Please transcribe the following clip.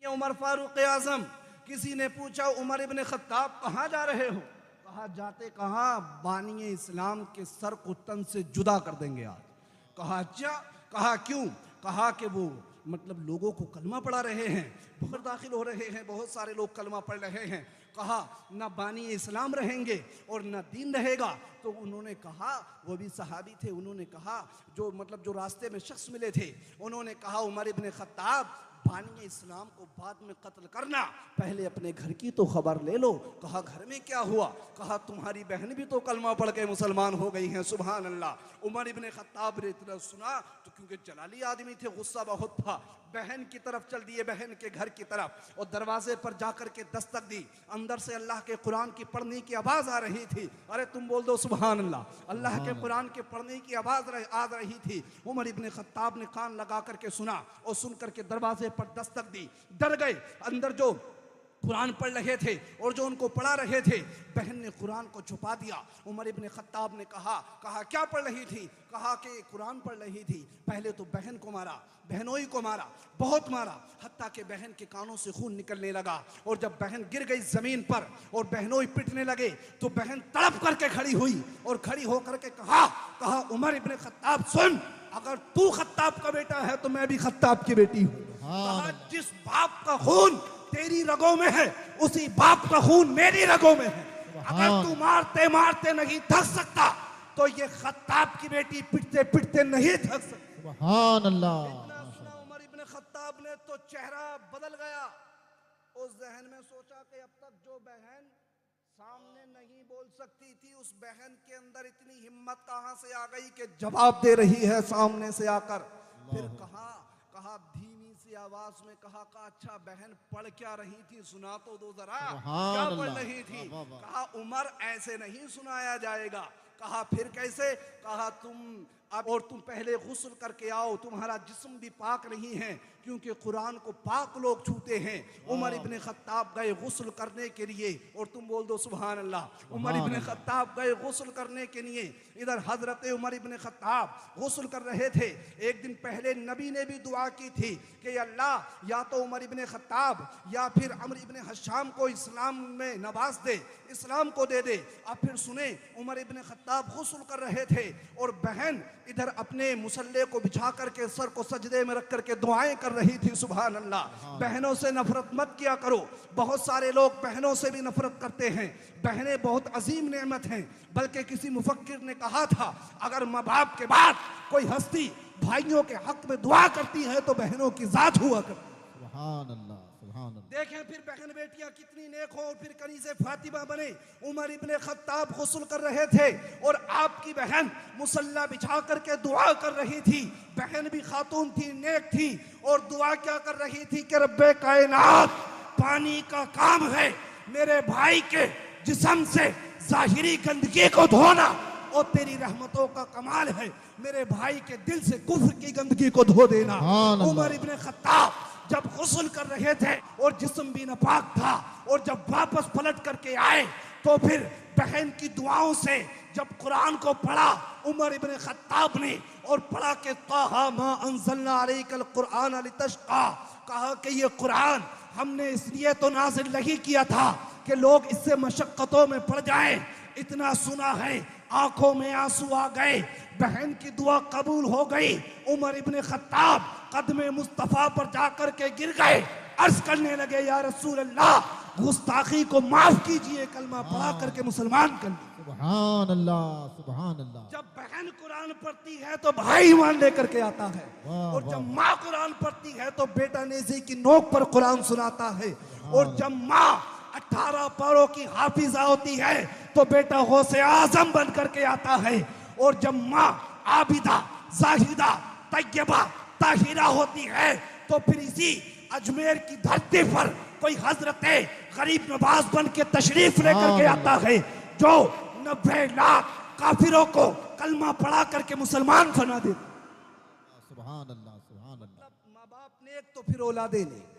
उमर फारूक आजम, किसी ने पूछा उमर इब्ने खत्ताब कहाँ जा रहे हो? कहा जाते कहाँ, बानी इस्लाम के सर को तन से जुदा कर देंगे आज। कहा अच्छा, कहा क्यों? कहा कि वो मतलब लोगों को कलमा पढ़ा रहे हैं, भूख दाखिल हो रहे हैं, बहुत सारे लोग कलमा पढ़ रहे हैं। कहा ना बानी इस्लाम रहेंगे और ना दीन रहेगा। तो उन्होंने कहा, वो भी सहाबी थे, उन्होंने कहा जो मतलब जो रास्ते में शख्स मिले थे, उन्होंने कहा उमर इब्ने खत्ताब, बानी इस्लाम को बाद में कत्ल करना, पहले अपने घर की तो खबर ले लो। कहा घर में क्या हुआ? कहा तुम्हारी बहन भी तो कलमा पढ़ के मुसलमान हो गई हैं। सुभान अल्लाह। उमर इब्ने खत्ताब ने इतना सुना तो क्योंकि जलाली आदमी थे, गुस्सा बहुत था, बहन की तरफ चल दिए, बहन के घर की तरफ, और दरवाजे पर जाकर के दस्तक दी। अंदर से अल्लाह के कुरान की पढ़ने की आवाज़ आ रही थी। अरे तुम बोल दो सुभान अल्लाह। अल्लाह के कुरान के पढ़ने की आवाज़ आ रही थी। उमर इब्ने खत्ताब ने कान लगा करके सुना और सुन करके दरवाजे पर दस्तक दी। डर गए। अंदर जो कुरान पढ़ रहे थे और जो उनको पढ़ा रहे थे, बहन ने कुरान को छुपा दिया। उमर इब्ने खत्ताब ने कहा क्या पढ़ रही थी? कहा कि कुरान पढ़ रही थी। पहले तो बहन को मारा, बहनोई को मारा, बहुत मारा, हत्ता कि बहन के कानों से खून निकलने लगा। और जब बहन गिर गई जमीन पर और बहनोई पिटने लगे तो बहन तड़प करके खड़ी हुई और खड़ी होकर के कहा उमर इब्ने खत्ताब सुन, अगर तू खत्ताब का बेटा है तो मैं भी खत्ताब की बेटी हूँ। कहा जिस बाप का खून तेरी रगों में है, उसी बाप का खून मेरी रगों में है। अगर तू मारते मारते नहीं थक सकता तो ये खत्ताब की बेटी पिटते पिटते नहीं थक सकती। सुभान अल्लाह। इतना सुना उमर इब्ने खत्ताब ने तो चेहरा बदल गया। उस जहन में सोचा कि अब तक जो बहन सामने नहीं बोल सकती थी, उस बहन के अंदर इतनी हिम्मत कहां से आ गई कि जवाब दे रही है सामने से आकर। फिर कहा धीमी सी आवाज में कहा अच्छा बहन पढ़ क्या रही थी, सुना तो दो जरा, क्या पढ़ रही थी? कहा उमर ऐसे नहीं सुनाया जाएगा। कहा फिर कैसे? कहा तुम पहले गुस्ल करके आओ, तुम्हारा जिस्म भी पाक नहीं है, क्योंकि कुरान को पाक लोग छूते हैं। उमर इब्ने खत्ताब गए गुस्ल करने के लिए, और तुम बोल दो सुभान अल्लाह। उमर इब्ने खत्ताब गए गुस्ल करने के लिए। इधर हजरत उमर इब्ने खत्ताब गुस्ल कर रहे थे। एक दिन पहले नबी ने भी दुआ की थी कि अल्लाह या तो उमर इब्ने खत्ताब या फिर अमर इब्ने हशाम को इस्लाम में नवाज दे, इस्लाम को दे दे। अब फिर सुने, उमर इब्ने खत्ताब गुस्ल कर रहे थे और बहन इधर अपने मुसल्ले को बिछा करके सर को सजदे में रख करके दुआएं कर रही थी। सुभान अल्लाह। बहनों से नफरत मत किया करो। बहुत सारे लोग बहनों से भी नफरत करते हैं। बहनें बहुत अजीम नेमत हैं। बल्कि किसी मुफक्किर ने कहा था, अगर माँ बाप के बाद कोई हस्ती भाइयों के हक में दुआ करती है तो बहनों की जात हुआ करती। सुभान अल्लाह, सुभान अल्लाह। देखें फिर बहन बेटियां कितनी नेक हो और फिर कनीज़े फातिमा बने। उमर इब्ने खत्ताब गुस्ल कर रहे थे और आपकी बहन मुसल्ला बिछा करके दुआ कर रही थी। बहन भी खातून थी, नेक थी, और दुआ क्या कर रही थी कि रब्बे कायनात, पानी का काम है मेरे भाई के जिस्म से जाहिरी गंदगी को धोना, और तेरी रहमतों का कमाल है मेरे भाई के दिल से कुफ्र की गंदगी को धो देना। उमर इब्ने खत्ताब जब गुस्ल कर रहे थे और जिस्म भी नापाक था, और जब वापस पलट करके आए तो फिर बहन की दुआओं से जब कुरान को पढ़ा उमर इब्ने खत्ताब ने, और पढ़ा के ताहा मा अंज़लना अलैकल कुरान लितश्क़ा, कहा कि ये कुरान हमने इसलिए तो नाज़िल नहीं किया था कि लोग इससे मशक्क़तों में पड़ जाएं। इतना सुना है, आंखों में आंसू आ गए, बहन की दुआ कबूल हो गई। उमर इब्ने खत्ताब कदमे मुस्तफा पर जाकर के गिर गए, अर्ज करने लगे या रसूल अल्लाह, गुस्ताखी को माफ कीजिए, कलमा पढ़ा करके मुसलमान कर दी। सुभान अल्लाह, सुभान अल्लाह। जब बहन कुरान पढ़ती है तो भाई ईमान लेकर के आता है, और जब माँ कुरान पढ़ती है तो बेटा नेज़े की नोक पर कुरान सुनाता है, और जब माँ 18 पारों की हाफिजा होती है तो बेटा गौसे आजम बन करके आता है, और जब माँ आबिदा, जाहिदा, तैयबा, ताहिरा होती है तो फिर इसी अजमेर की धरती पर कोई हजरत गरीब नवाज बन के तशरीफ लेकर के आता है, जो 90 लाख काफिरों को कलमा पढ़ा करके मुसलमान बना देता। सुभान अल्लाह, सुभान अल्लाह। माँ बाप नेक तो फिर औलादे नेक।